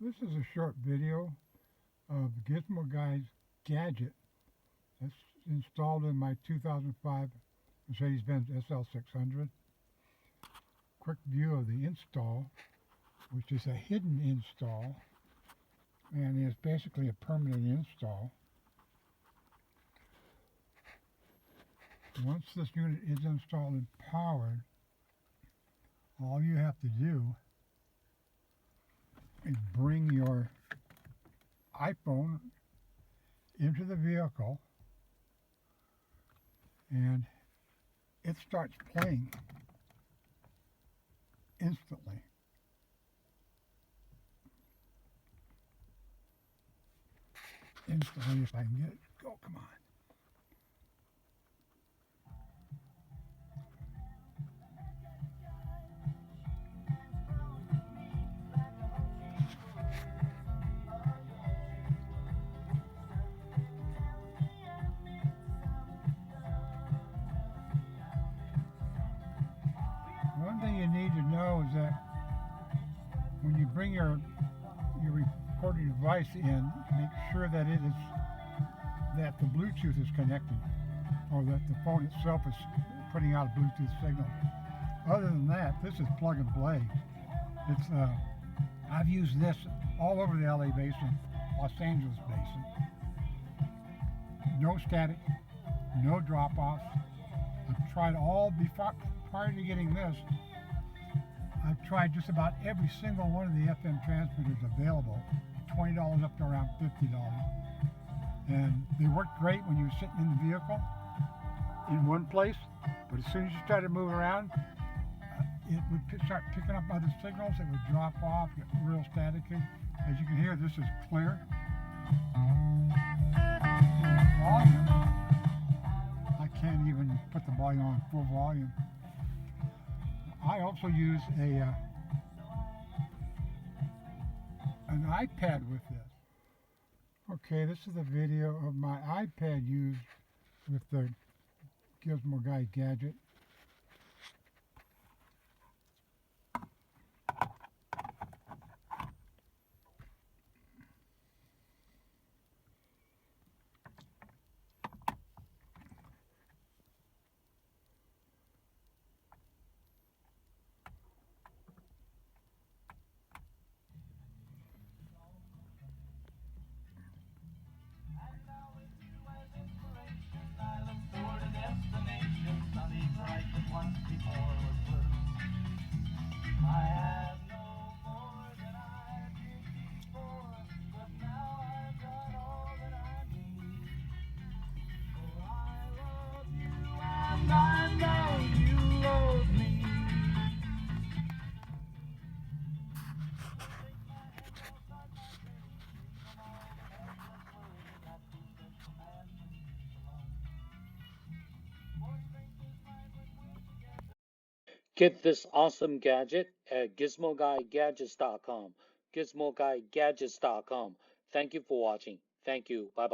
This is a short video of Gizmo Guy Gadget that's installed in my 2005 Mercedes-Benz SL600. Quick view of the install, which is a hidden install and is basically a permanent install. Once this unit is installed and powered, all you have to do is bring your iPhone into the vehicle and it starts playing instantly. Instantly, if I can get it. Go, come on. One thing you need to know is that when you bring your recording device in, make sure that that the Bluetooth is connected, or that the phone itself is putting out a Bluetooth signal. Other than that, this is plug and play. It's I've used this all over the LA basin, Los Angeles basin. No static, no drop-offs. I've tried all prior to getting this. I've tried just about every single one of the FM transmitters available, $20 up to around $50. And they worked great when you were sitting in the vehicle in one place, but as soon as you started moving around, it would start picking up other signals. It would drop off, get real staticky. As you can hear, this is clear. Volume, I can't even put the volume on full volume. I also use an iPad with this. Okay, this is a video of my iPad used with the Gizmo Guy Gadget. Get this awesome gadget at gizmoguygadgets.com. Gizmoguygadgets.com. Thank you for watching. Thank you. Bye-bye.